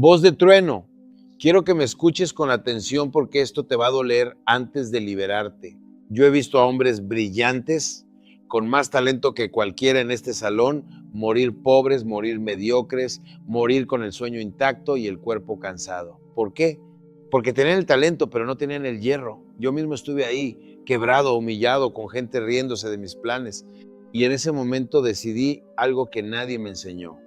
Voz de trueno, quiero que me escuches con atención porque esto te va a doler antes de liberarte. Yo he visto a hombres brillantes, con más talento que cualquiera en este salón, morir pobres, morir mediocres, morir con el sueño intacto y el cuerpo cansado. ¿Por qué? Porque tenían el talento, pero no tenían el hierro. Yo mismo estuve ahí, quebrado, humillado, con gente riéndose de mis planes. Y en ese momento decidí algo que nadie me enseñó,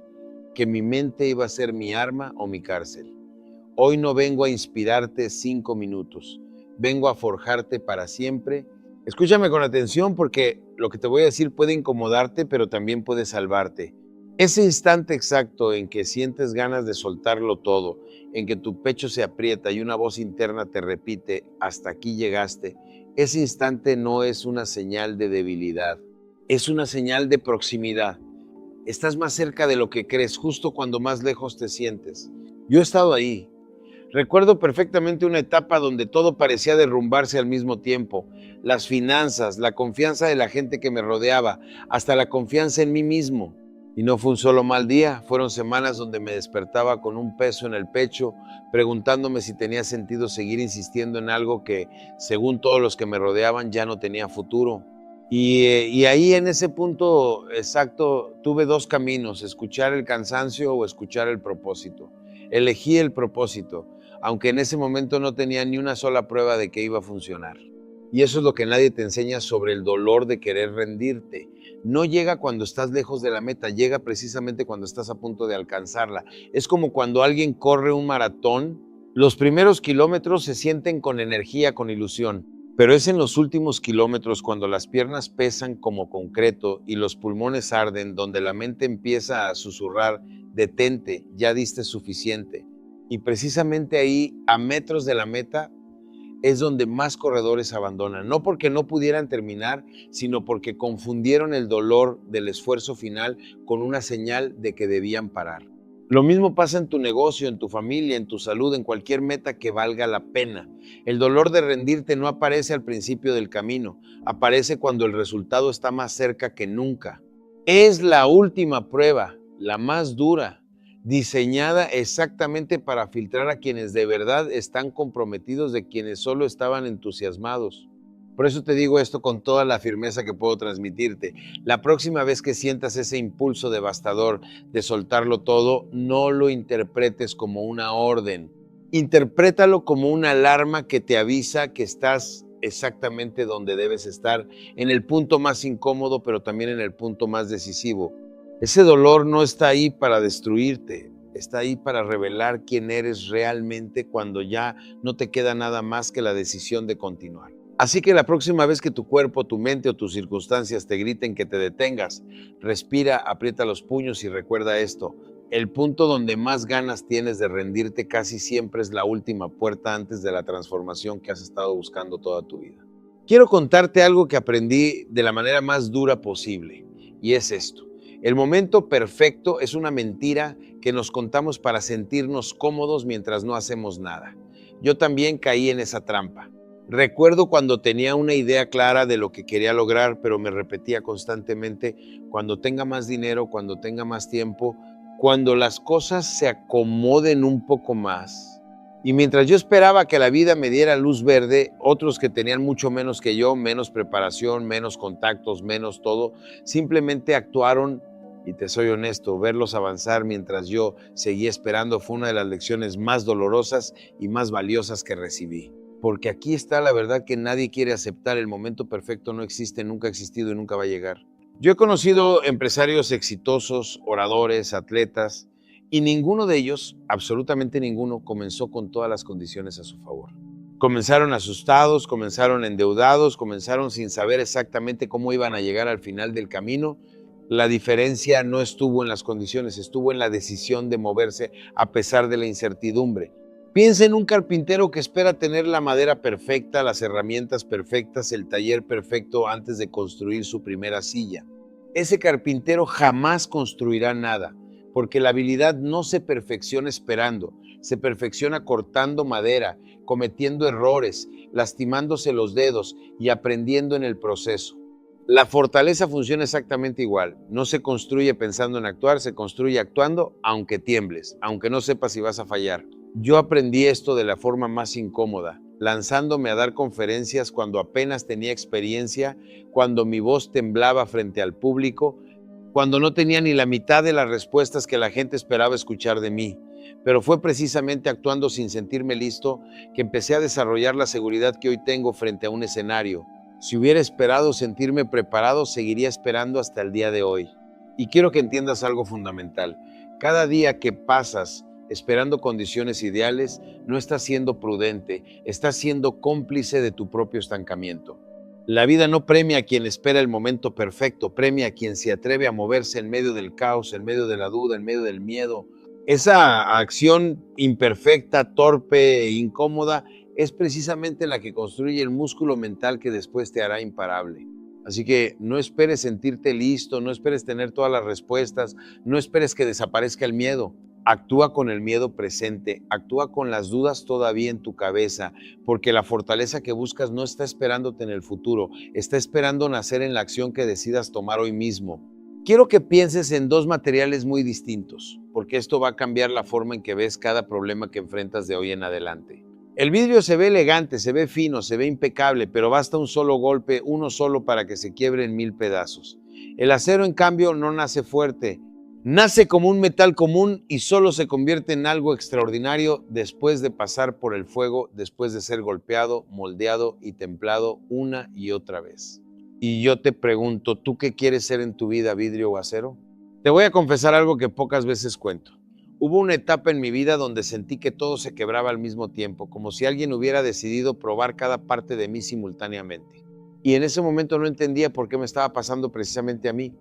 que mi mente iba a ser mi arma o mi cárcel. Hoy no vengo a inspirarte 5 minutos, vengo a forjarte para siempre. Escúchame con atención porque lo que te voy a decir puede incomodarte, pero también puede salvarte. Ese instante exacto en que sientes ganas de soltarlo todo, en que tu pecho se aprieta y una voz interna te repite, hasta aquí llegaste, ese instante no es una señal de debilidad, es una señal de proximidad. Estás más cerca de lo que crees, justo cuando más lejos te sientes. Yo he estado ahí. Recuerdo perfectamente una etapa donde todo parecía derrumbarse al mismo tiempo. Las finanzas, la confianza de la gente que me rodeaba, hasta la confianza en mí mismo. Y no fue un solo mal día, fueron semanas donde me despertaba con un peso en el pecho, preguntándome si tenía sentido seguir insistiendo en algo que, según todos los que me rodeaban, ya no tenía futuro. Y ahí en ese punto exacto tuve dos caminos, escuchar el cansancio o escuchar el propósito. Elegí el propósito, aunque en ese momento no tenía ni una sola prueba de que iba a funcionar. Y eso es lo que nadie te enseña sobre el dolor de querer rendirte. No llega cuando estás lejos de la meta, llega precisamente cuando estás a punto de alcanzarla. Es como cuando alguien corre un maratón, los primeros kilómetros se sienten con energía, con ilusión, pero es en los últimos kilómetros cuando las piernas pesan como concreto y los pulmones arden, donde la mente empieza a susurrar, detente, ya diste suficiente. Y precisamente ahí, a metros de la meta, es donde más corredores abandonan, no porque no pudieran terminar, sino porque confundieron el dolor del esfuerzo final con una señal de que debían parar. Lo mismo pasa en tu negocio, en tu familia, en tu salud, en cualquier meta que valga la pena. El dolor de rendirte no aparece al principio del camino, aparece cuando el resultado está más cerca que nunca. Es la última prueba, la más dura, diseñada exactamente para filtrar a quienes de verdad están comprometidos de quienes solo estaban entusiasmados. Por eso te digo esto con toda la firmeza que puedo transmitirte. La próxima vez que sientas ese impulso devastador de soltarlo todo, no lo interpretes como una orden. Interprétalo como una alarma que te avisa que estás exactamente donde debes estar, en el punto más incómodo, pero también en el punto más decisivo. Ese dolor no está ahí para destruirte, está ahí para revelar quién eres realmente cuando ya no te queda nada más que la decisión de continuar. Así que la próxima vez que tu cuerpo, tu mente o tus circunstancias te griten que te detengas, respira, aprieta los puños y recuerda esto. El punto donde más ganas tienes de rendirte casi siempre es la última puerta antes de la transformación que has estado buscando toda tu vida. Quiero contarte algo que aprendí de la manera más dura posible, y es esto. El momento perfecto es una mentira que nos contamos para sentirnos cómodos mientras no hacemos nada. Yo también caí en esa trampa. Recuerdo cuando tenía una idea clara de lo que quería lograr, pero me repetía constantemente, cuando tenga más dinero, cuando tenga más tiempo, cuando las cosas se acomoden un poco más. Y mientras yo esperaba que la vida me diera luz verde, otros que tenían mucho menos que yo, menos preparación, menos contactos, menos todo, simplemente actuaron. Y te soy honesto, verlos avanzar mientras yo seguía esperando fue una de las lecciones más dolorosas y más valiosas que recibí. Porque aquí está la verdad que nadie quiere aceptar, el momento perfecto no existe, nunca ha existido y nunca va a llegar. Yo he conocido empresarios exitosos, oradores, atletas, y ninguno de ellos, absolutamente ninguno, comenzó con todas las condiciones a su favor. Comenzaron asustados, comenzaron endeudados, comenzaron sin saber exactamente cómo iban a llegar al final del camino. La diferencia no estuvo en las condiciones, estuvo en la decisión de moverse a pesar de la incertidumbre. Piensa en un carpintero que espera tener la madera perfecta, las herramientas perfectas, el taller perfecto antes de construir su primera silla. Ese carpintero jamás construirá nada, porque la habilidad no se perfecciona esperando, se perfecciona cortando madera, cometiendo errores, lastimándose los dedos y aprendiendo en el proceso. La fortaleza funciona exactamente igual. No se construye pensando en actuar, se construye actuando aunque tiembles, aunque no sepas si vas a fallar. Yo aprendí esto de la forma más incómoda, lanzándome a dar conferencias cuando apenas tenía experiencia, cuando mi voz temblaba frente al público, cuando no tenía ni la mitad de las respuestas que la gente esperaba escuchar de mí. Pero fue precisamente actuando sin sentirme listo que empecé a desarrollar la seguridad que hoy tengo frente a un escenario. Si hubiera esperado sentirme preparado, seguiría esperando hasta el día de hoy. Y quiero que entiendas algo fundamental. Cada día que pasas esperando condiciones ideales, no estás siendo prudente, estás siendo cómplice de tu propio estancamiento. La vida no premia a quien espera el momento perfecto, premia a quien se atreve a moverse en medio del caos, en medio de la duda, en medio del miedo. Esa acción imperfecta, torpe e incómoda es precisamente la que construye el músculo mental que después te hará imparable. Así que no esperes sentirte listo, no esperes tener todas las respuestas, no esperes que desaparezca el miedo. Actúa con el miedo presente, actúa con las dudas todavía en tu cabeza, porque la fortaleza que buscas no está esperándote en el futuro, está esperando nacer en la acción que decidas tomar hoy mismo. Quiero que pienses en dos materiales muy distintos, porque esto va a cambiar la forma en que ves cada problema que enfrentas de hoy en adelante. El vidrio se ve elegante, se ve fino, se ve impecable, pero basta un solo golpe, uno solo para que se quiebre en 1000 pedazos. El acero, en cambio, no nace fuerte. Nace como un metal común y solo se convierte en algo extraordinario después de pasar por el fuego, después de ser golpeado, moldeado y templado una y otra vez. Y yo te pregunto, ¿tú qué quieres ser en tu vida, vidrio o acero? Te voy a confesar algo que pocas veces cuento. Hubo una etapa en mi vida donde sentí que todo se quebraba al mismo tiempo, como si alguien hubiera decidido probar cada parte de mí simultáneamente. Y en ese momento no entendía por qué me estaba pasando precisamente a mí.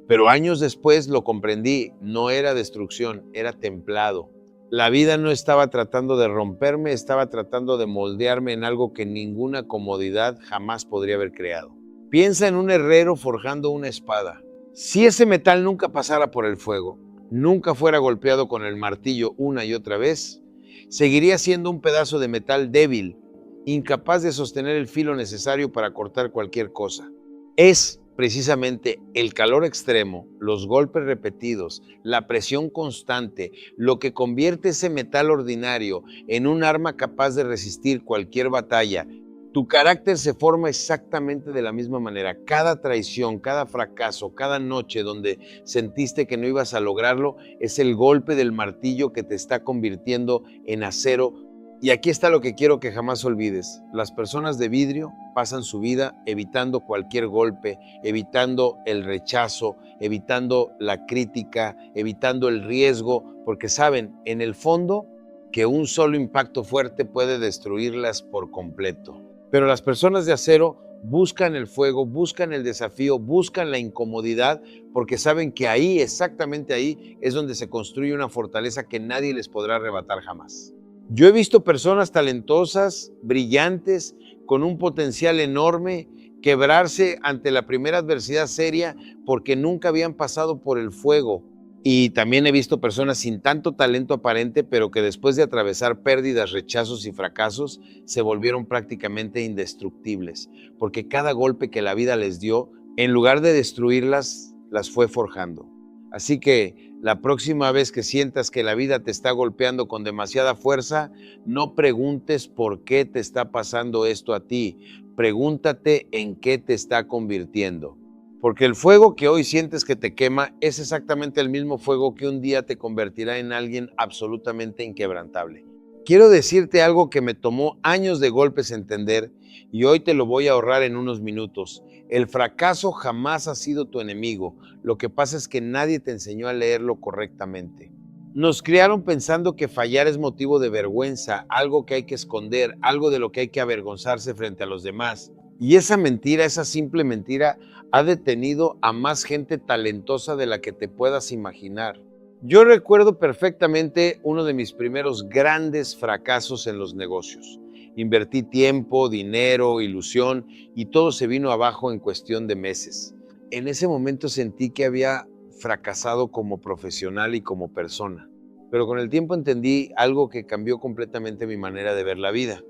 Pero años después lo comprendí, no era destrucción, era templado. La vida no estaba tratando de romperme, estaba tratando de moldearme en algo que ninguna comodidad jamás podría haber creado. Piensa en un herrero forjando una espada. Si ese metal nunca pasara por el fuego, nunca fuera golpeado con el martillo una y otra vez, seguiría siendo un pedazo de metal débil, incapaz de sostener el filo necesario para cortar cualquier cosa. Es precisamente el calor extremo, los golpes repetidos, la presión constante, lo que convierte ese metal ordinario en un arma capaz de resistir cualquier batalla. Tu carácter se forma exactamente de la misma manera. Cada traición, cada fracaso, cada noche donde sentiste que no ibas a lograrlo, es el golpe del martillo que te está convirtiendo en acero. Y aquí está lo que quiero que jamás olvides. Las personas de vidrio pasan su vida evitando cualquier golpe, evitando el rechazo, evitando la crítica, evitando el riesgo, porque saben, en el fondo, que un solo impacto fuerte puede destruirlas por completo. Pero las personas de acero buscan el fuego, buscan el desafío, buscan la incomodidad, porque saben que ahí, exactamente ahí, es donde se construye una fortaleza que nadie les podrá arrebatar jamás. Yo he visto personas talentosas, brillantes, con un potencial enorme, quebrarse ante la primera adversidad seria porque nunca habían pasado por el fuego. Y también he visto personas sin tanto talento aparente, pero que después de atravesar pérdidas, rechazos y fracasos, se volvieron prácticamente indestructibles, porque cada golpe que la vida les dio, en lugar de destruirlas, las fue forjando. Así que la próxima vez que sientas que la vida te está golpeando con demasiada fuerza, no preguntes por qué te está pasando esto a ti. Pregúntate en qué te está convirtiendo. Porque el fuego que hoy sientes que te quema es exactamente el mismo fuego que un día te convertirá en alguien absolutamente inquebrantable. Quiero decirte algo que me tomó años de golpes entender y hoy te lo voy a ahorrar en unos minutos. El fracaso jamás ha sido tu enemigo. Lo que pasa es que nadie te enseñó a leerlo correctamente. Nos criaron pensando que fallar es motivo de vergüenza, algo que hay que esconder, algo de lo que hay que avergonzarse frente a los demás. Y esa mentira, esa simple mentira, ha detenido a más gente talentosa de la que te puedas imaginar. Yo recuerdo perfectamente uno de mis primeros grandes fracasos en los negocios. Invertí tiempo, dinero, ilusión y todo se vino abajo en cuestión de meses. En ese momento sentí que había fracasado como profesional y como persona. Pero con el tiempo entendí algo que cambió completamente mi manera de ver la vida.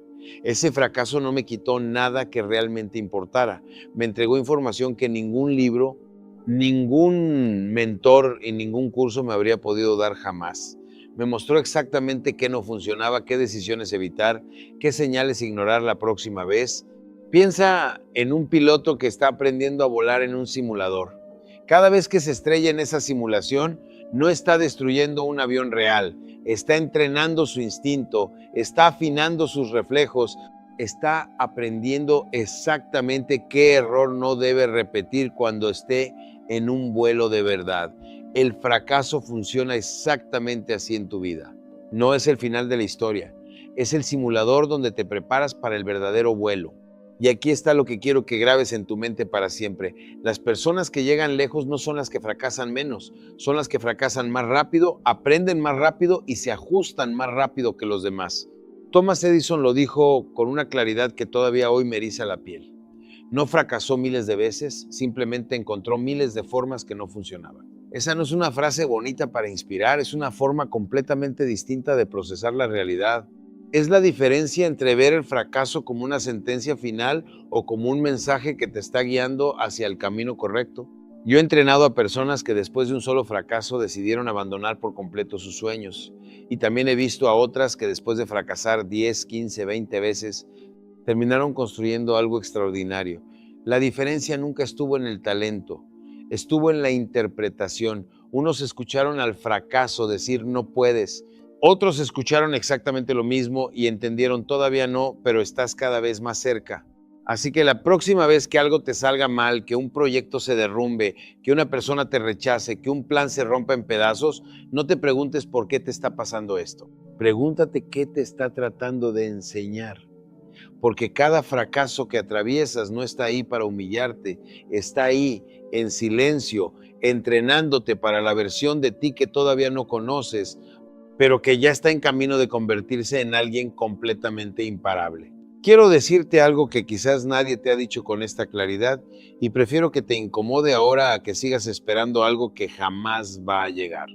Ese fracaso no me quitó nada que realmente importara. Me entregó información que ningún libro, ningún mentor y ningún curso me habría podido dar jamás. Me mostró exactamente qué no funcionaba, qué decisiones evitar, qué señales ignorar la próxima vez. Piensa en un piloto que está aprendiendo a volar en un simulador. Cada vez que se estrella en esa simulación, no está destruyendo un avión real, está entrenando su instinto, está afinando sus reflejos, está aprendiendo exactamente qué error no debe repetir cuando esté en un vuelo de verdad. El fracaso funciona exactamente así en tu vida. No es el final de la historia, es el simulador donde te preparas para el verdadero vuelo. Y aquí está lo que quiero que grabes en tu mente para siempre. Las personas que llegan lejos no son las que fracasan menos, son las que fracasan más rápido, aprenden más rápido y se ajustan más rápido que los demás. Thomas Edison lo dijo con una claridad que todavía hoy me eriza la piel. No fracasó miles de veces, simplemente encontró miles de formas que no funcionaban. Esa no es una frase bonita para inspirar, es una forma completamente distinta de procesar la realidad. Es la diferencia entre ver el fracaso como una sentencia final o como un mensaje que te está guiando hacia el camino correcto. Yo he entrenado a personas que después de un solo fracaso decidieron abandonar por completo sus sueños. Y también he visto a otras que después de fracasar 10, 15, 20 veces, terminaron construyendo algo extraordinario. La diferencia nunca estuvo en el talento, estuvo en la interpretación. Unos escucharon al fracaso decir no puedes. Otros escucharon exactamente lo mismo y entendieron todavía no, pero estás cada vez más cerca. Así que la próxima vez que algo te salga mal, que un proyecto se derrumbe, que una persona te rechace, que un plan se rompa en pedazos, no te preguntes por qué te está pasando esto. Pregúntate qué te está tratando de enseñar. Porque cada fracaso que atraviesas no está ahí para humillarte, está ahí en silencio, entrenándote para la versión de ti que todavía no conoces, pero que ya está en camino de convertirse en alguien completamente imparable. Quiero decirte algo que quizás nadie te ha dicho con esta claridad y prefiero que te incomode ahora a que sigas esperando algo que jamás va a llegar.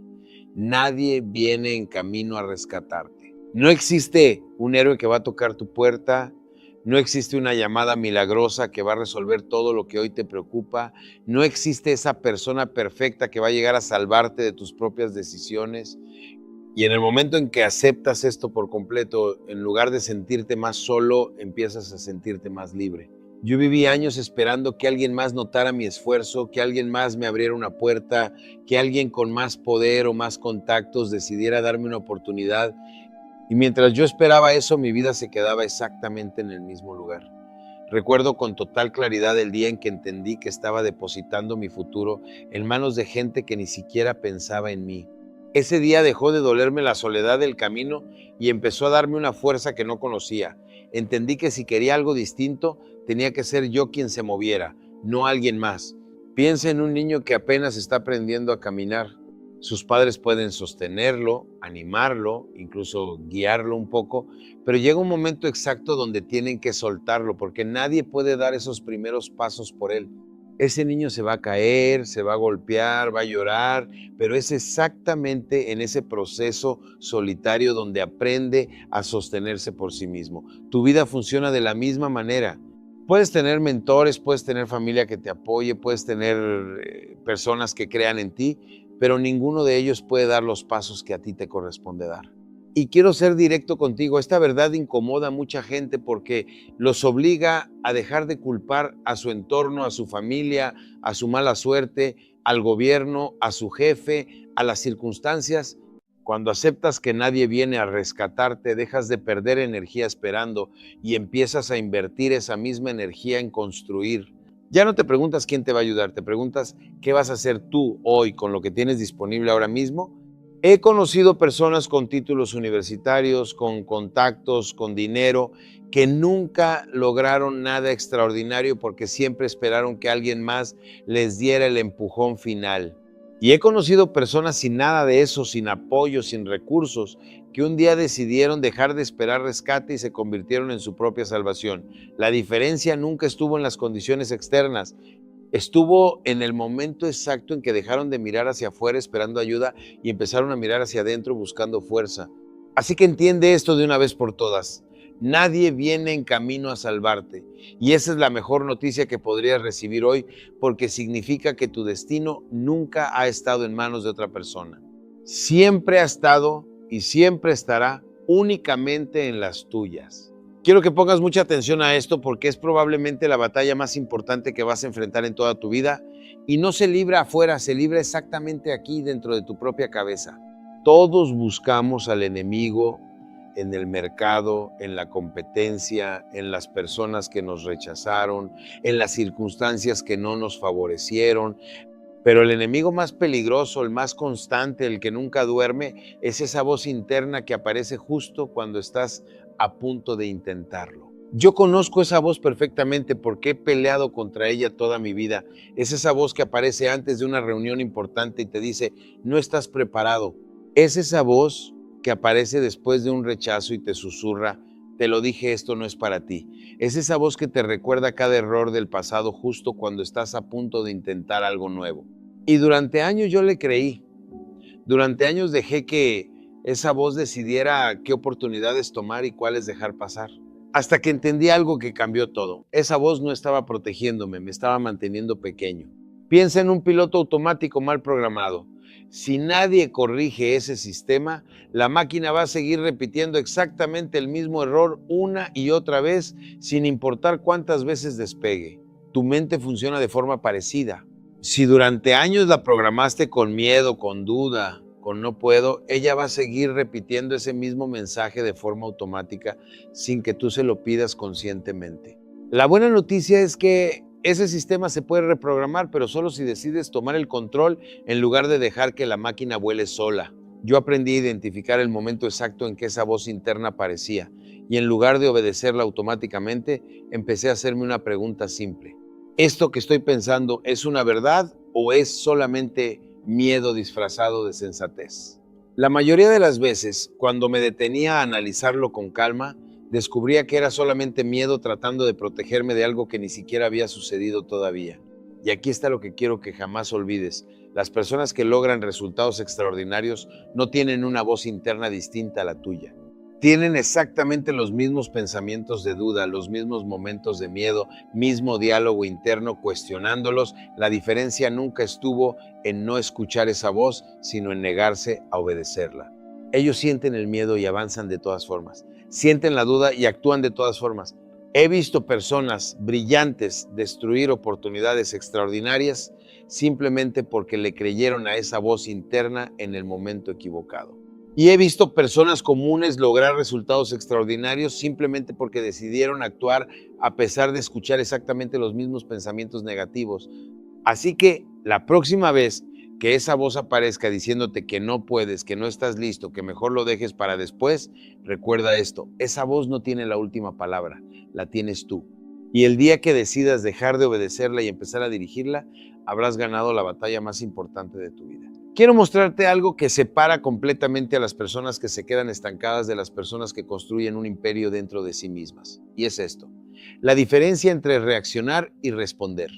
Nadie viene en camino a rescatarte. No existe un héroe que va a tocar tu puerta, no existe una llamada milagrosa que va a resolver todo lo que hoy te preocupa, no existe esa persona perfecta que va a llegar a salvarte de tus propias decisiones. Y en el momento en que aceptas esto por completo, en lugar de sentirte más solo, empiezas a sentirte más libre. Yo viví años esperando que alguien más notara mi esfuerzo, que alguien más me abriera una puerta, que alguien con más poder o más contactos decidiera darme una oportunidad. Y mientras yo esperaba eso, mi vida se quedaba exactamente en el mismo lugar. Recuerdo con total claridad el día en que entendí que estaba depositando mi futuro en manos de gente que ni siquiera pensaba en mí. Ese día dejó de dolerme la soledad del camino y empezó a darme una fuerza que no conocía. Entendí que si quería algo distinto, tenía que ser yo quien se moviera, no alguien más. Piensa en un niño que apenas está aprendiendo a caminar. Sus padres pueden sostenerlo, animarlo, incluso guiarlo un poco, pero llega un momento exacto donde tienen que soltarlo porque nadie puede dar esos primeros pasos por él. Ese niño se va a caer, se va a golpear, va a llorar, pero es exactamente en ese proceso solitario donde aprende a sostenerse por sí mismo. Tu vida funciona de la misma manera. Puedes tener mentores, puedes tener familia que te apoye, puedes tener personas que crean en ti, pero ninguno de ellos puede dar los pasos que a ti te corresponde dar. Y quiero ser directo contigo, esta verdad incomoda a mucha gente porque los obliga a dejar de culpar a su entorno, a su familia, a su mala suerte, al gobierno, a su jefe, a las circunstancias. Cuando aceptas que nadie viene a rescatarte, dejas de perder energía esperando y empiezas a invertir esa misma energía en construir. Ya no te preguntas quién te va a ayudar, te preguntas qué vas a hacer tú hoy con lo que tienes disponible ahora mismo. He conocido personas con títulos universitarios, con contactos, con dinero, que nunca lograron nada extraordinario porque siempre esperaron que alguien más les diera el empujón final. Y he conocido personas sin nada de eso, sin apoyo, sin recursos, que un día decidieron dejar de esperar rescate y se convirtieron en su propia salvación. La diferencia nunca estuvo en las condiciones externas, estuvo en el momento exacto en que dejaron de mirar hacia afuera esperando ayuda y empezaron a mirar hacia adentro buscando fuerza. Así que entiende esto de una vez por todas. Nadie viene en camino a salvarte. Y esa es la mejor noticia que podrías recibir hoy, porque significa que tu destino nunca ha estado en manos de otra persona. Siempre ha estado y siempre estará únicamente en las tuyas. Quiero que pongas mucha atención a esto porque es probablemente la batalla más importante que vas a enfrentar en toda tu vida y no se libra afuera, se libra exactamente aquí dentro de tu propia cabeza. Todos buscamos al enemigo en el mercado, en la competencia, en las personas que nos rechazaron, en las circunstancias que no nos favorecieron. Pero el enemigo más peligroso, el más constante, el que nunca duerme, es esa voz interna que aparece justo cuando estás a punto de intentarlo. Yo conozco esa voz perfectamente porque he peleado contra ella toda mi vida. Es esa voz que aparece antes de una reunión importante y te dice, no estás preparado. Es esa voz que aparece después de un rechazo y te susurra, te lo dije, esto no es para ti. Es esa voz que te recuerda cada error del pasado justo cuando estás a punto de intentar algo nuevo. Y durante años yo le creí. Durante años dejé que esa voz decidiera qué oportunidades tomar y cuáles dejar pasar. Hasta que entendí algo que cambió todo. Esa voz no estaba protegiéndome, me estaba manteniendo pequeño. Piensa en un piloto automático mal programado. Si nadie corrige ese sistema, la máquina va a seguir repitiendo exactamente el mismo error una y otra vez, sin importar cuántas veces despegue. Tu mente funciona de forma parecida. Si durante años la programaste con miedo, con duda, con no puedo, ella va a seguir repitiendo ese mismo mensaje de forma automática sin que tú se lo pidas conscientemente. La buena noticia es que ese sistema se puede reprogramar, pero solo si decides tomar el control en lugar de dejar que la máquina vuele sola. Yo aprendí a identificar el momento exacto en que esa voz interna aparecía y en lugar de obedecerla automáticamente, empecé a hacerme una pregunta simple. ¿Esto que estoy pensando es una verdad o es solamente miedo disfrazado de sensatez? La mayoría de las veces, cuando me detenía a analizarlo con calma, descubría que era solamente miedo tratando de protegerme de algo que ni siquiera había sucedido todavía. Y aquí está lo que quiero que jamás olvides. Las personas que logran resultados extraordinarios no tienen una voz interna distinta a la tuya. Tienen exactamente los mismos pensamientos de duda, los mismos momentos de miedo, mismo diálogo interno cuestionándolos. La diferencia nunca estuvo en no escuchar esa voz, sino en negarse a obedecerla. Ellos sienten el miedo y avanzan de todas formas. Sienten la duda y actúan de todas formas. He visto personas brillantes destruir oportunidades extraordinarias simplemente porque le creyeron a esa voz interna en el momento equivocado. Y he visto personas comunes lograr resultados extraordinarios simplemente porque decidieron actuar a pesar de escuchar exactamente los mismos pensamientos negativos. Así que la próxima vez que esa voz aparezca diciéndote que no puedes, que no estás listo, que mejor lo dejes para después, recuerda esto, esa voz no tiene la última palabra, la tienes tú. Y el día que decidas dejar de obedecerla y empezar a dirigirla, habrás ganado la batalla más importante de tu vida. Quiero mostrarte algo que separa completamente a las personas que se quedan estancadas de las personas que construyen un imperio dentro de sí mismas. Y es esto, la diferencia entre reaccionar y responder.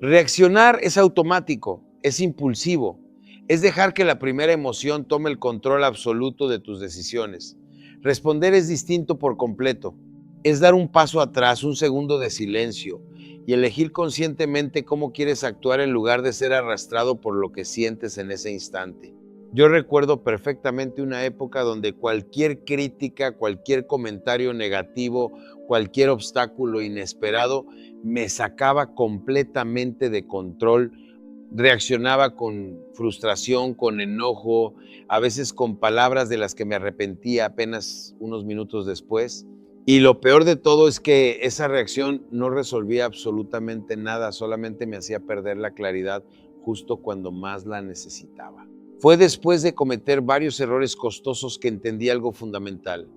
Reaccionar es automático, es impulsivo, es dejar que la primera emoción tome el control absoluto de tus decisiones. Responder es distinto por completo, es dar un paso atrás, un segundo de silencio y elegir conscientemente cómo quieres actuar en lugar de ser arrastrado por lo que sientes en ese instante. Yo recuerdo perfectamente una época donde cualquier crítica, cualquier comentario negativo, cualquier obstáculo inesperado me sacaba completamente de control. Reaccionaba con frustración, con enojo, a veces con palabras de las que me arrepentía apenas unos minutos después. Y lo peor de todo es que esa reacción no resolvía absolutamente nada, solamente me hacía perder la claridad justo cuando más la necesitaba. Fue después de cometer varios errores costosos que entendí algo fundamental.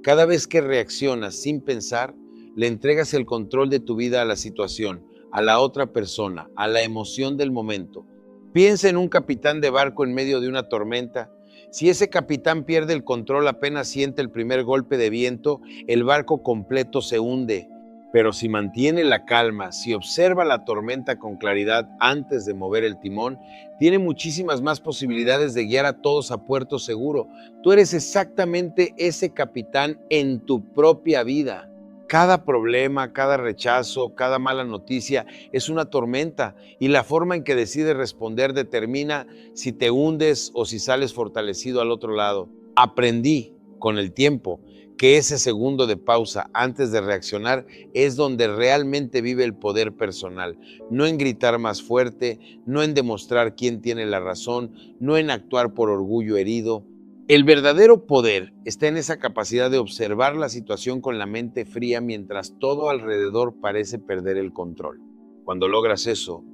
Cada vez que reaccionas sin pensar, le entregas el control de tu vida a la situación, a la otra persona, a la emoción del momento. Piensa en un capitán de barco en medio de una tormenta. Si ese capitán pierde el control apenas siente el primer golpe de viento, el barco completo se hunde. Pero si mantiene la calma, si observa la tormenta con claridad antes de mover el timón, tiene muchísimas más posibilidades de guiar a todos a puerto seguro. Tú eres exactamente ese capitán en tu propia vida. Cada problema, cada rechazo, cada mala noticia es una tormenta y la forma en que decides responder determina si te hundes o si sales fortalecido al otro lado. Aprendí con el tiempo que ese segundo de pausa antes de reaccionar es donde realmente vive el poder personal, no en gritar más fuerte, no en demostrar quién tiene la razón, no en actuar por orgullo herido. El verdadero poder está en esa capacidad de observar la situación con la mente fría mientras todo alrededor parece perder el control. Cuando logras eso,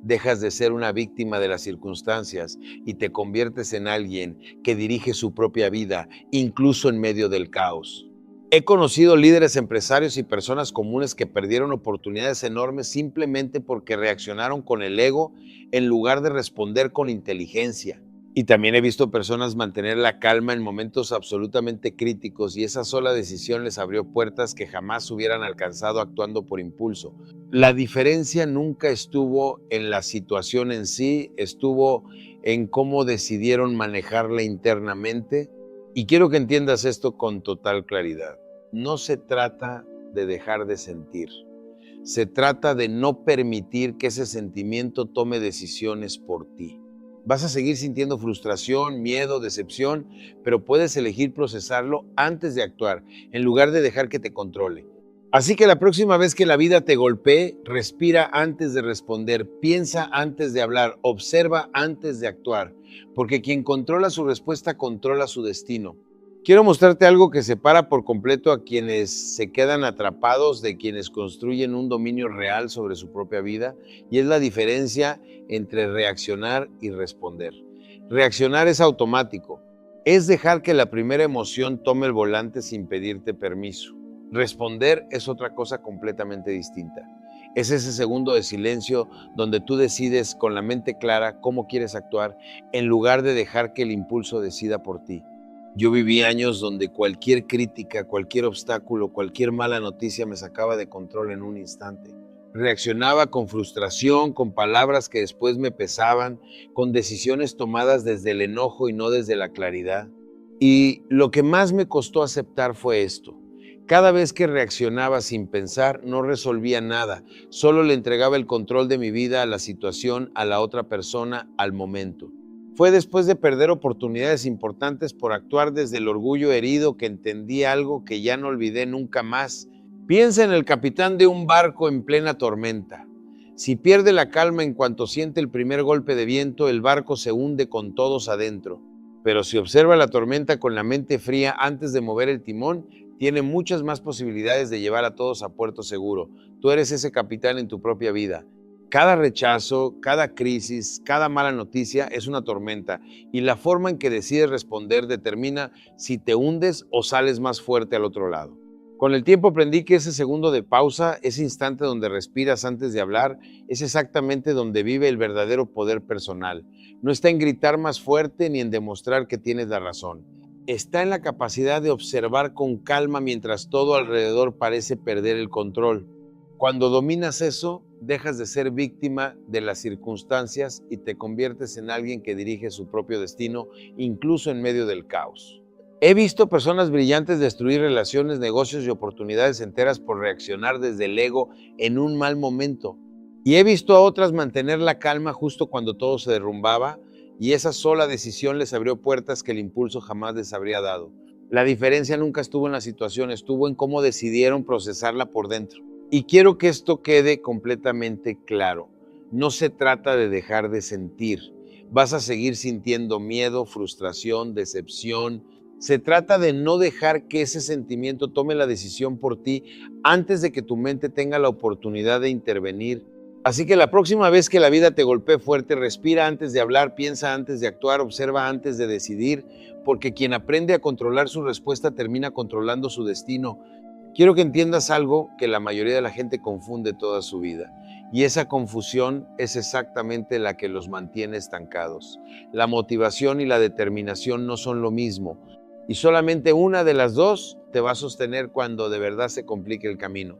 dejas de ser una víctima de las circunstancias y te conviertes en alguien que dirige su propia vida, incluso en medio del caos. He conocido líderes empresarios y personas comunes que perdieron oportunidades enormes simplemente porque reaccionaron con el ego en lugar de responder con inteligencia. Y también he visto personas mantener la calma en momentos absolutamente críticos y esa sola decisión les abrió puertas que jamás hubieran alcanzado actuando por impulso. La diferencia nunca estuvo en la situación en sí, estuvo en cómo decidieron manejarla internamente. Y quiero que entiendas esto con total claridad. No se trata de dejar de sentir. Se trata de no permitir que ese sentimiento tome decisiones por ti. Vas a seguir sintiendo frustración, miedo, decepción, pero puedes elegir procesarlo antes de actuar, en lugar de dejar que te controle. Así que la próxima vez que la vida te golpee, respira antes de responder, piensa antes de hablar, observa antes de actuar, porque quien controla su respuesta controla su destino. Quiero mostrarte algo que separa por completo a quienes se quedan atrapados de quienes construyen un dominio real sobre su propia vida, y es la diferencia entre reaccionar y responder. Reaccionar es automático, es dejar que la primera emoción tome el volante sin pedirte permiso. Responder es otra cosa completamente distinta. Es ese segundo de silencio donde tú decides con la mente clara cómo quieres actuar en lugar de dejar que el impulso decida por ti. Yo viví años donde cualquier crítica, cualquier obstáculo, cualquier mala noticia me sacaba de control en un instante. Reaccionaba con frustración, con palabras que después me pesaban, con decisiones tomadas desde el enojo y no desde la claridad. Y lo que más me costó aceptar fue esto. Cada vez que reaccionaba sin pensar, no resolvía nada, solo le entregaba el control de mi vida a la situación, a la otra persona, al momento. Fue después de perder oportunidades importantes por actuar desde el orgullo herido que entendí algo que ya no olvidé nunca más. Piensa en el capitán de un barco en plena tormenta. Si pierde la calma en cuanto siente el primer golpe de viento, el barco se hunde con todos adentro. Pero si observa la tormenta con la mente fría antes de mover el timón, tiene muchas más posibilidades de llevar a todos a puerto seguro. Tú eres ese capitán en tu propia vida. Cada rechazo, cada crisis, cada mala noticia es una tormenta y la forma en que decides responder determina si te hundes o sales más fuerte al otro lado. Con el tiempo aprendí que ese segundo de pausa, ese instante donde respiras antes de hablar, es exactamente donde vive el verdadero poder personal. No está en gritar más fuerte ni en demostrar que tienes la razón. Está en la capacidad de observar con calma mientras todo alrededor parece perder el control. Cuando dominas eso, dejas de ser víctima de las circunstancias y te conviertes en alguien que dirige su propio destino, incluso en medio del caos. He visto personas brillantes destruir relaciones, negocios y oportunidades enteras por reaccionar desde el ego en un mal momento. Y he visto a otras mantener la calma justo cuando todo se derrumbaba, y esa sola decisión les abrió puertas que el impulso jamás les habría dado. La diferencia nunca estuvo en la situación, estuvo en cómo decidieron procesarla por dentro. Y quiero que esto quede completamente claro. No se trata de dejar de sentir. Vas a seguir sintiendo miedo, frustración, decepción. Se trata de no dejar que ese sentimiento tome la decisión por ti antes de que tu mente tenga la oportunidad de intervenir. Así que la próxima vez que la vida te golpee fuerte, respira antes de hablar, piensa antes de actuar, observa antes de decidir, porque quien aprende a controlar su respuesta termina controlando su destino. Quiero que entiendas algo que la mayoría de la gente confunde toda su vida, y esa confusión es exactamente la que los mantiene estancados. La motivación y la determinación no son lo mismo, y solamente una de las dos te va a sostener cuando de verdad se complique el camino.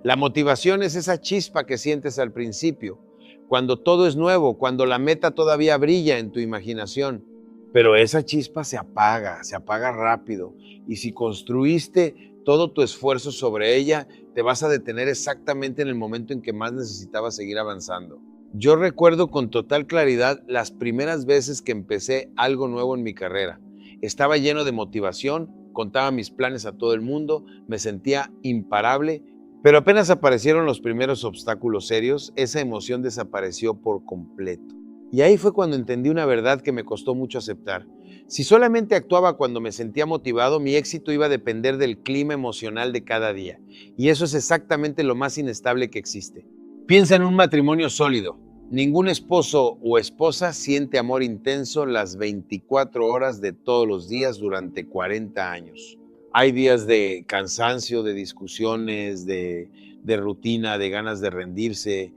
La motivación es esa chispa que sientes al principio, cuando todo es nuevo, cuando la meta todavía brilla en tu imaginación. Pero esa chispa se apaga rápido. Y si construiste todo tu esfuerzo sobre ella, te vas a detener exactamente en el momento en que más necesitabas seguir avanzando. Yo recuerdo con total claridad las primeras veces que empecé algo nuevo en mi carrera. Estaba lleno de motivación, contaba mis planes a todo el mundo, me sentía imparable, pero apenas aparecieron los primeros obstáculos serios, esa emoción desapareció por completo. Y ahí fue cuando entendí una verdad que me costó mucho aceptar. Si solamente actuaba cuando me sentía motivado, mi éxito iba a depender del clima emocional de cada día. Y eso es exactamente lo más inestable que existe. Piensa en un matrimonio sólido. Ningún esposo o esposa siente amor intenso las 24 horas de todos los días durante 40 años. Hay días de cansancio, de discusiones, de rutina, de ganas de rendirse.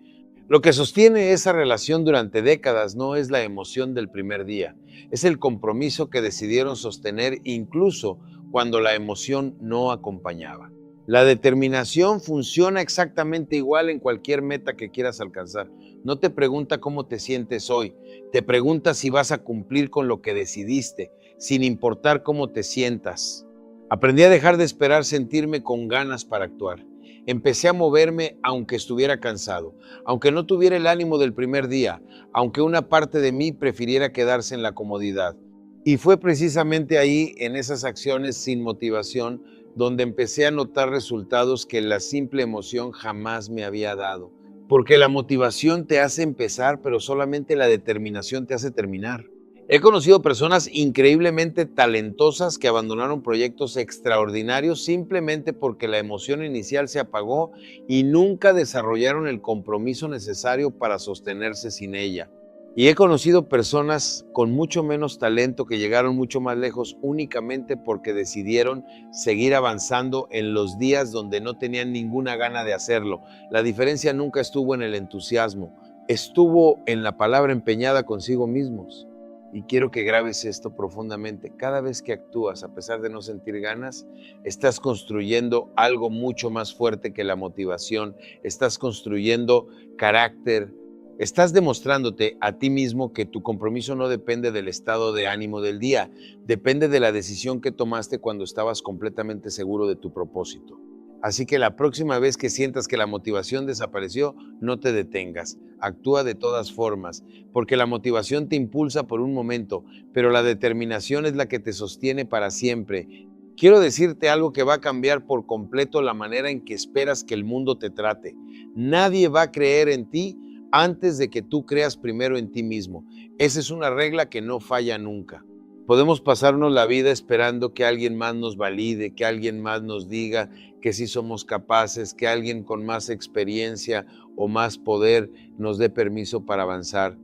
Lo que sostiene esa relación durante décadas no es la emoción del primer día, es el compromiso que decidieron sostener incluso cuando la emoción no acompañaba. La determinación funciona exactamente igual en cualquier meta que quieras alcanzar. No te pregunta cómo te sientes hoy, te pregunta si vas a cumplir con lo que decidiste, sin importar cómo te sientas. Aprendí a dejar de esperar sentirme con ganas para actuar. Empecé a moverme aunque estuviera cansado, aunque no tuviera el ánimo del primer día, aunque una parte de mí prefiriera quedarse en la comodidad. Y fue precisamente ahí, en esas acciones sin motivación, donde empecé a notar resultados que la simple emoción jamás me había dado. Porque la motivación te hace empezar, pero solamente la determinación te hace terminar. He conocido personas increíblemente talentosas que abandonaron proyectos extraordinarios simplemente porque la emoción inicial se apagó y nunca desarrollaron el compromiso necesario para sostenerse sin ella. Y he conocido personas con mucho menos talento que llegaron mucho más lejos únicamente porque decidieron seguir avanzando en los días donde no tenían ninguna gana de hacerlo. La diferencia nunca estuvo en el entusiasmo, estuvo en la palabra empeñada consigo mismos. Y quiero que grabes esto profundamente. Cada vez que actúas, a pesar de no sentir ganas, estás construyendo algo mucho más fuerte que la motivación. Estás construyendo carácter. Estás demostrándote a ti mismo que tu compromiso no depende del estado de ánimo del día. Depende de la decisión que tomaste cuando estabas completamente seguro de tu propósito. Así que la próxima vez que sientas que la motivación desapareció, no te detengas. Actúa de todas formas, porque la motivación te impulsa por un momento, pero la determinación es la que te sostiene para siempre. Quiero decirte algo que va a cambiar por completo la manera en que esperas que el mundo te trate. Nadie va a creer en ti antes de que tú creas primero en ti mismo. Esa es una regla que no falla nunca. Podemos pasarnos la vida esperando que alguien más nos valide, que alguien más nos diga que sí somos capaces, que alguien con más experiencia o más poder nos dé permiso para avanzar.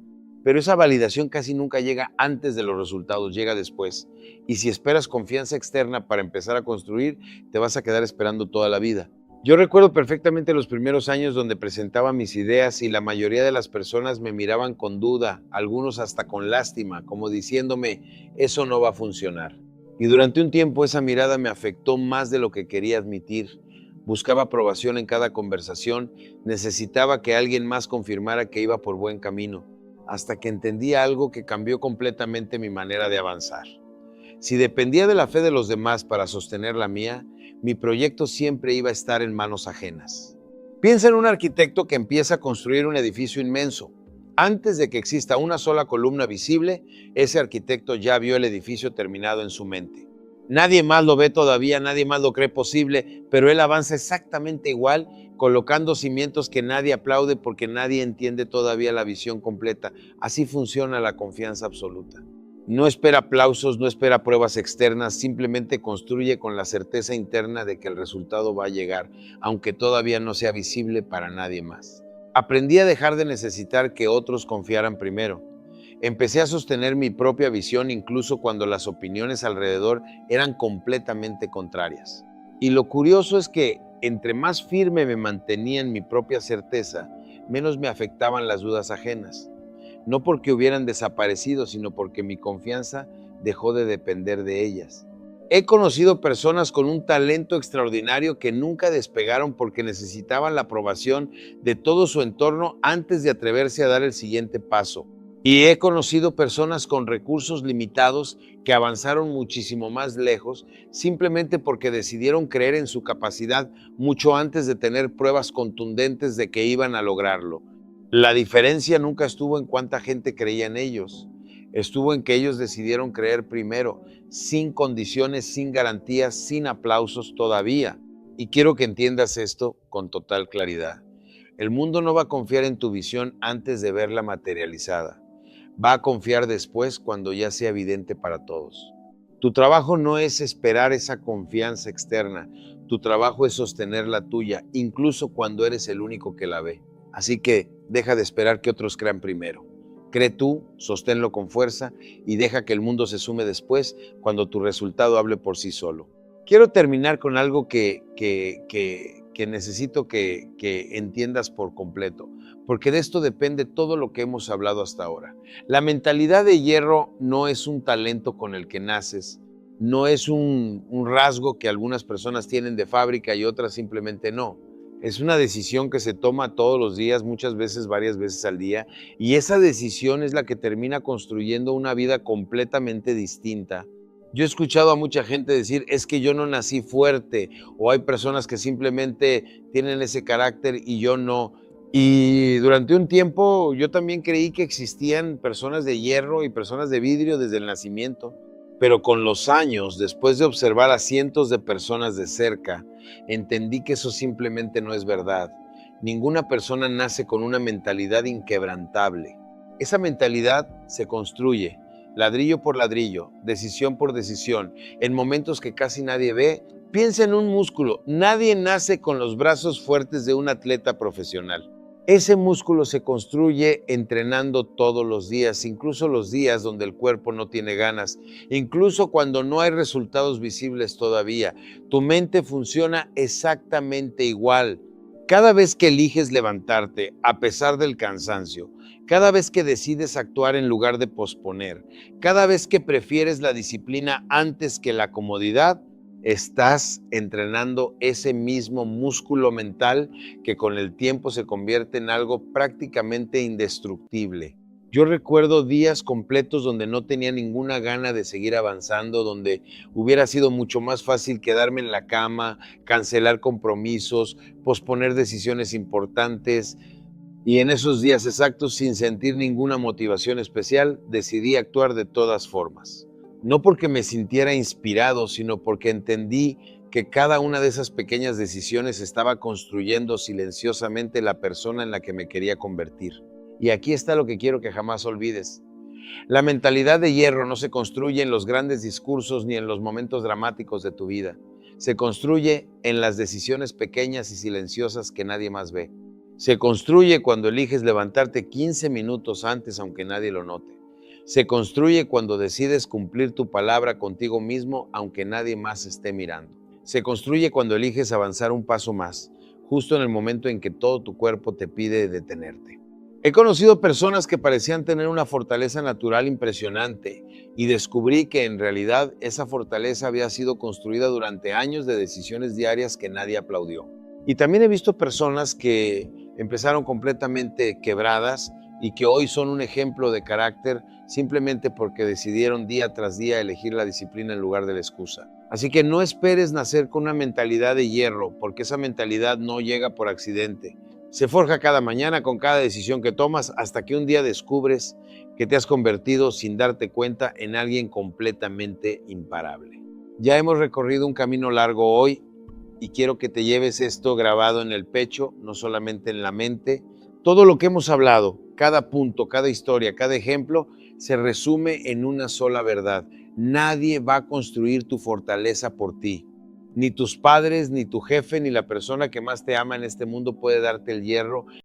Pero esa validación casi nunca llega antes de los resultados, llega después. Y si esperas confianza externa para empezar a construir, te vas a quedar esperando toda la vida. Yo recuerdo perfectamente los primeros años donde presentaba mis ideas y la mayoría de las personas me miraban con duda, algunos hasta con lástima, como diciéndome, eso no va a funcionar. Y durante un tiempo esa mirada me afectó más de lo que quería admitir. Buscaba aprobación en cada conversación, necesitaba que alguien más confirmara que iba por buen camino, hasta que entendí algo que cambió completamente mi manera de avanzar. Si dependía de la fe de los demás para sostener la mía, mi proyecto siempre iba a estar en manos ajenas. Piensa en un arquitecto que empieza a construir un edificio inmenso. Antes de que exista una sola columna visible, ese arquitecto ya vio el edificio terminado en su mente. Nadie más lo ve todavía, nadie más lo cree posible, pero él avanza exactamente igual, colocando cimientos que nadie aplaude porque nadie entiende todavía la visión completa. Así funciona la confianza absoluta. No espera aplausos, no espera pruebas externas, simplemente construye con la certeza interna de que el resultado va a llegar, aunque todavía no sea visible para nadie más. Aprendí a dejar de necesitar que otros confiaran primero. Empecé a sostener mi propia visión incluso cuando las opiniones alrededor eran completamente contrarias. Y lo curioso es que entre más firme me mantenía en mi propia certeza, menos me afectaban las dudas ajenas. No porque hubieran desaparecido, sino porque mi confianza dejó de depender de ellas. He conocido personas con un talento extraordinario que nunca despegaron porque necesitaban la aprobación de todo su entorno antes de atreverse a dar el siguiente paso. Y he conocido personas con recursos limitados que avanzaron muchísimo más lejos simplemente porque decidieron creer en su capacidad mucho antes de tener pruebas contundentes de que iban a lograrlo. La diferencia nunca estuvo en cuánta gente creía en ellos, estuvo en que ellos decidieron creer primero, sin condiciones, sin garantías, sin aplausos todavía. Y quiero que entiendas esto con total claridad. El mundo no va a confiar en tu visión antes de verla materializada. Va a confiar después cuando ya sea evidente para todos. Tu trabajo no es esperar esa confianza externa. Tu trabajo es sostener la tuya, incluso cuando eres el único que la ve. Así que deja de esperar que otros crean primero. Cree tú, sosténlo con fuerza y deja que el mundo se sume después cuando tu resultado hable por sí solo. Quiero terminar con algo que necesito que entiendas por completo, porque de esto depende todo lo que hemos hablado hasta ahora. La mentalidad de hierro no es un talento con el que naces, no es un rasgo que algunas personas tienen de fábrica y otras simplemente no. Es una decisión que se toma todos los días, muchas veces, varias veces al día, y esa decisión es la que termina construyendo una vida completamente distinta. Yo he escuchado a mucha gente decir, es que yo no nací fuerte, o hay personas que simplemente tienen ese carácter y yo no. Y durante un tiempo yo también creí que existían personas de hierro y personas de vidrio desde el nacimiento. Pero con los años, después de observar a cientos de personas de cerca, entendí que eso simplemente no es verdad. Ninguna persona nace con una mentalidad inquebrantable. Esa mentalidad se construye, ladrillo por ladrillo, decisión por decisión, en momentos que casi nadie ve. Piensa en un músculo. Nadie nace con los brazos fuertes de un atleta profesional. Ese músculo se construye entrenando todos los días, incluso los días donde el cuerpo no tiene ganas, incluso cuando no hay resultados visibles todavía. Tu mente funciona exactamente igual. Cada vez que eliges levantarte, a pesar del cansancio, cada vez que decides actuar en lugar de posponer, cada vez que prefieres la disciplina antes que la comodidad, estás entrenando ese mismo músculo mental que con el tiempo se convierte en algo prácticamente indestructible. Yo recuerdo días completos donde no tenía ninguna gana de seguir avanzando, donde hubiera sido mucho más fácil quedarme en la cama, cancelar compromisos, posponer decisiones importantes. Y en esos días exactos, sin sentir ninguna motivación especial, decidí actuar de todas formas. No porque me sintiera inspirado, sino porque entendí que cada una de esas pequeñas decisiones estaba construyendo silenciosamente la persona en la que me quería convertir. Y aquí está lo que quiero que jamás olvides. La mentalidad de hierro no se construye en los grandes discursos ni en los momentos dramáticos de tu vida. Se construye en las decisiones pequeñas y silenciosas que nadie más ve. Se construye cuando eliges levantarte 15 minutos antes aunque nadie lo note. Se construye cuando decides cumplir tu palabra contigo mismo aunque nadie más esté mirando. Se construye cuando eliges avanzar un paso más, justo en el momento en que todo tu cuerpo te pide detenerte. He conocido personas que parecían tener una fortaleza natural impresionante y descubrí que en realidad esa fortaleza había sido construida durante años de decisiones diarias que nadie aplaudió. Y también he visto personas que empezaron completamente quebradas y que hoy son un ejemplo de carácter simplemente porque decidieron día tras día elegir la disciplina en lugar de la excusa. Así que no esperes nacer con una mentalidad de hierro, porque esa mentalidad no llega por accidente. Se forja cada mañana con cada decisión que tomas hasta que un día descubres que te has convertido sin darte cuenta en alguien completamente imparable. Ya hemos recorrido un camino largo hoy y quiero que te lleves esto grabado en el pecho, no solamente en la mente. Todo lo que hemos hablado, cada punto, cada historia, cada ejemplo, se resume en una sola verdad. Nadie va a construir tu fortaleza por ti. Ni tus padres, ni tu jefe, ni la persona que más te ama en este mundo puede darte el hierro